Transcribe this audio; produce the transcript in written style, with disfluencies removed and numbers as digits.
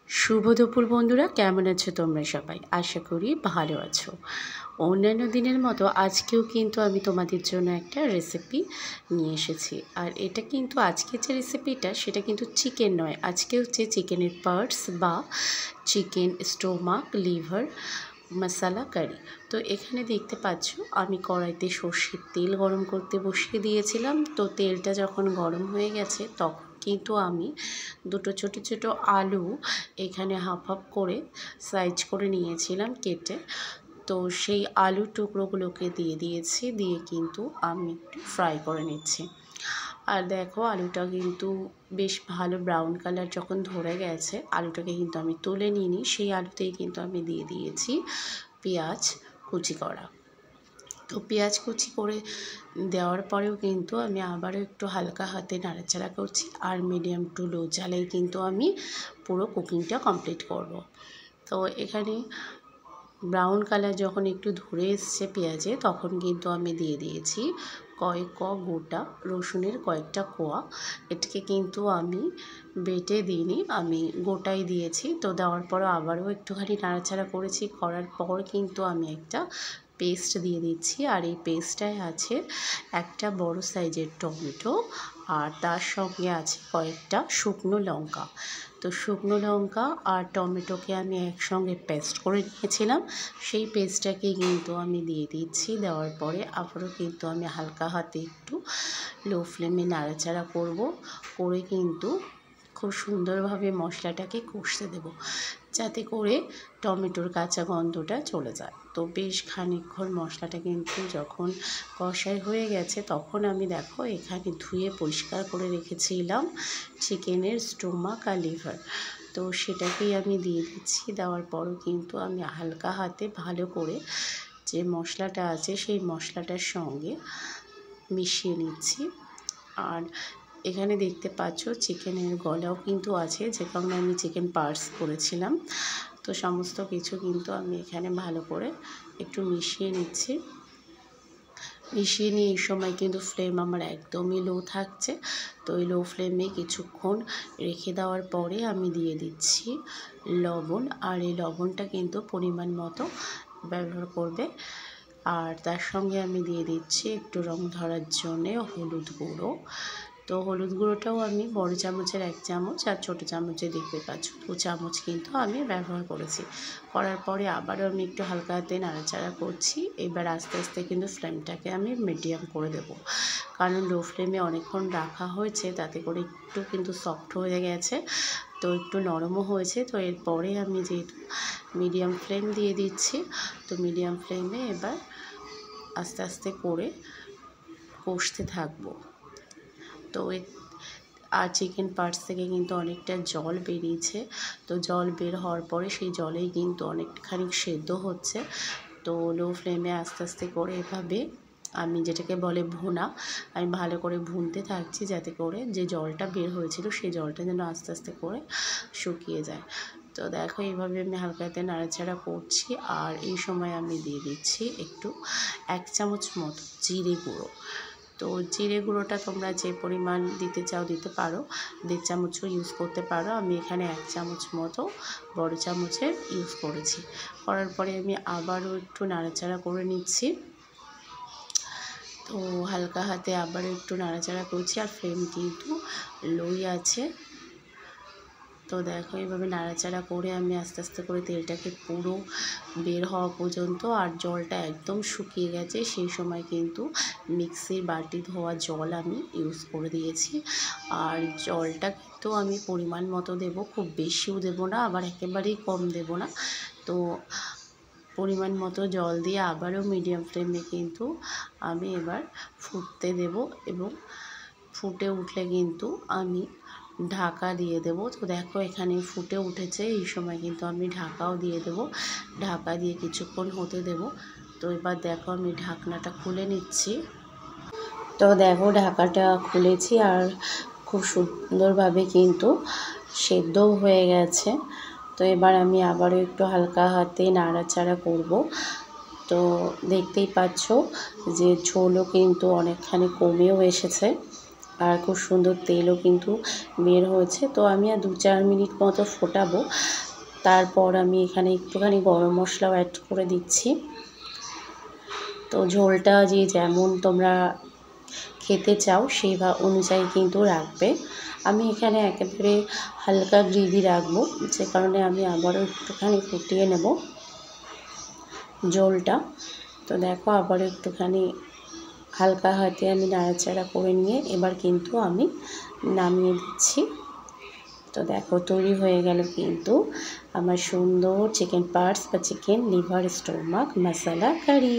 শুভ দুপুর বন্ধুরা, কেমন আছো তোমরা সবাই? আশা করি ভালো আছো। অন্যান্য দিনের মতো আজকেও কিন্তু আমি তোমাদের জন্য একটা রেসিপি নিয়ে এসেছি। আর এটা কিন্তু আজকের যে রেসিপিটা সেটা কিন্তু চিকেন নয়, আজকে হচ্ছে চিকেনের পার্টস বা চিকেন স্টোমাক, লিভার মশলা কারি। তো এখানে দেখতে পাচ্ছ আমি কড়াইতে সর্ষের তেল গরম করতে বসিয়ে দিয়েছিলাম। তো তেলটা যখন গরম হয়ে গেছে তখন কিন্তু আমি দুটো ছোট ছোট আলু এখানে হাফ হাফ করে সাইজ করে নিয়েছিলাম কেটে। তো সেই আলুর টুকরোগুলোকে দিয়ে দিয়েছি, দিয়ে কিন্তু আমি একটু ফ্রাই করে নিচ্ছি। আর দেখো আলুটা কিন্তু বেশ ভালো ব্রাউন কালার যখন ধরে গেছে, আলুটাকে কিন্তু আমি তুলে নিইনি, সেই আলুতেই কিন্তু আমি দিয়ে দিয়েছি পেঁয়াজ কুচি করা। তো পেঁয়াজ কুচি করে দেওয়ার পরেও কিন্তু আমি আবারও একটু হালকা হাতে নাড়াচাড়া করছি। আর মিডিয়াম টু লো জালেই কিন্তু আমি পুরো কুকিংটা কমপ্লিট করব। তো এখানে ব্রাউন কালার যখন একটু ধরে এসছে পেঁয়াজে, তখন কিন্তু আমি দিয়ে দিয়েছি কয়েক গোটা রসুনের কয়েকটা কোয়া। এটাকে কিন্তু আমি বেটে দিইনি, আমি গোটাই দিয়েছি। তো দেওয়ার পর আবারও একটুখানি নাড়াচাড়া করেছি, করার পর কিন্তু আমি একটা পেস্ট দিয়ে দিচ্ছি। আর এই পেস্টটায় আছে একটা বড় সাইজের টমেটো, আর তার সঙ্গে আছে কয়েকটা শুকনো লঙ্কা। তো শুকনো লঙ্কা আর টমেটোকে আমি একসঙ্গে পেস্ট করে নিয়েছিলাম, সেই পেস্টটাকে কিন্তু আমি দিয়ে দিচ্ছি। দেওয়ার পরে আবারও কিন্তু আমি হালকা হাতে একটু লো ফ্লেমে নাড়াচাড়া করব, করে কিন্তু খুব সুন্দরভাবে মশলাটাকে কষতে দেব, যাতে করে টমেটোর কাঁচা গন্ধটা চলে যায়। তো বেশ খানিকক্ষণ মশলাটা কিন্তু যখন কষাই হয়ে গেছে, তখন আমি দেখো এখানে ধুয়ে পরিষ্কার করে রেখেছিলাম চিকেনের স্টোমাক আর লিভার। তো সেটাকেই আমি দিয়ে দিচ্ছি। দেওয়ার পরও কিন্তু আমি হালকা হাতে ভালো করে যে মশলাটা আছে সেই মশলাটার সঙ্গে মিশিয়ে নিচ্ছি। আর এখানে দেখতে পাচ্ছ চিকেনের গলাও কিন্তু আছে, যে কারণে আমি চিকেন পার্টস করেছিলাম। তো সমস্ত কিছু কিন্তু আমি এখানে ভালো করে একটু মিশিয়ে নিচ্ছি। মিশিয়ে নিয়ে এই সময় কিন্তু ফ্লেম আমার একদমই লো থাকছে। তো এই লো ফ্লেমে কিছুক্ষণ রেখে দেওয়ার পরে আমি দিয়ে দিচ্ছি লবণ। আর এই লবণটা কিন্তু পরিমাণ মতো ব্যবহার করবে। আর তার সঙ্গে আমি দিয়ে দিচ্ছি একটু রং ধরার জন্যে হলুদ গুঁড়ো। তো হলুদ গুঁড়োটাও আমি বড় চামচের 1 চামচ, আর ছোটো চামচে দেখতে পাচ্ছ 2 চামচ কিন্তু আমি ব্যবহার করেছি। করার পরে আবারও আমি একটু হালকা হাতে নাড়াচাড়া করছি। এবার আস্তে আস্তে কিন্তু ফ্লেমটাকে আমি মিডিয়াম করে দেবো, কারণ লো ফ্লেমে অনেকক্ষণ রাখা হয়েছে, তাতে করে একটু কিন্তু সফট হয়ে গেছে, তো একটু নরমও হয়েছে। তো এরপরে আমি যেহেতু মিডিয়াম ফ্লেম দিয়ে দিচ্ছি, তো মিডিয়াম ফ্লেমে এবার আস্তে আস্তে করে কষতে থাকবো। তো আর চিকেন পার্টস থেকে কিন্তু অনেকটা জল বেরিয়েছে। তো জল বের হওয়ার পরে সেই জলেই কিন্তু অনেকখানি সেদ্ধ হচ্ছে। তো লো ফ্লেমে আস্তে আস্তে করে এভাবে আমি যেটাকে বলে ভুনা, আমি ভালো করে ভুনতে থাকছি, যাতে করে যে জলটা বের হয়েছিল সেই জলটা যেন আস্তে আস্তে করে শুকিয়ে যায়। তো দেখো এইভাবে আমি হালকা হাতে নাড়াচাড়া করছি। আর এই সময় আমি দিয়ে দিচ্ছি একটু 1 চামচ মতো জিরে গুঁড়ো। তো জিরে গুঁড়োটা তোমরা যে পরিমাণ দিতে চাও দিতে পারো, 1.5 চামচও ইউজ করতে পারো। আমি এখানে 1 চামচ মতো বড় চামচের ইউজ করেছি। করার পরে আমি আবারও একটু নাড়াচাড়া করে নিচ্ছি। তো হালকা হাতে আবারও একটু নাড়াচাড়া করছি, আর ফ্লেম কিন্তু লোই আছে। তো দেখো এইভাবে নাড়াচাড়া করে আমি আস্তে আস্তে করে তেলটাকে পুরো বের হওয়া পর্যন্ত, আর জলটা একদম শুকিয়ে গেছে, সেই সময় কিন্তু মিক্সির বাটি ধোয়া জল আমি ইউজ করে দিয়েছি। আর জলটা কিন্তু আমি পরিমাণ মতো দেবো, খুব বেশিও দেবো না, আবার একেবারেই কম দেবো না। তো পরিমাণ মতো জল দিয়ে আবারও মিডিয়াম ফ্লেমে কিন্তু আমি এবার ফুটতে দেব, এবং ফুটে উঠলে কিন্তু আমি ঢাকা দিয়ে দেবো। তো দেখো এখানে ফুটে উঠেছে, এই সময় কিন্তু আমি ঢাকাও দিয়ে দেবো। ঢাকা দিয়ে কিছুক্ষণ হতে দেব। তো এবার দেখো আমি ঢাকনাটা খুলে নিচ্ছি। তো দেখো ঢাকাটা খুলেছি, আর খুব সুন্দরভাবে কিন্তু সেদ্ধও হয়ে গেছে। তো এবার আমি আবারও একটু হালকা হাতে নাড়াচাড়া করব। তো দেখতেই পাচ্ছ যে ঝোলও কিন্তু অনেকখানি কমেও এসেছে। আর খুব সুন্দর তেলও কিন্তু বের হয়েছে। তো আমি আর 2-4 মিনিট মতো ফোটাবো। তারপর আমি এখানে একটুখানি গরম মশলাও অ্যাড করে দিচ্ছি। তো ঝোলটা যে যেমন তোমরা খেতে চাও সেই অনুযায়ী কিন্তু রাখবে। আমি এখানে একেবারে হালকা গ্রেভি রাখবো, যে কারণে আমি আবারও একটুখানি ফুটিয়ে নেব ঝোলটা। তো দেখো আবারও একটুখানি হালকা হাতে আমি নাড়াচাড়া করে নিয়ে এবার কিন্তু আমি নামিয়ে দিচ্ছি। তো দেখো তৈরি হয়ে গেল কিন্তু আমার সুন্দর চিকেন পার্টস বা চিকেন লিভার স্টোমাক মশলা কারি।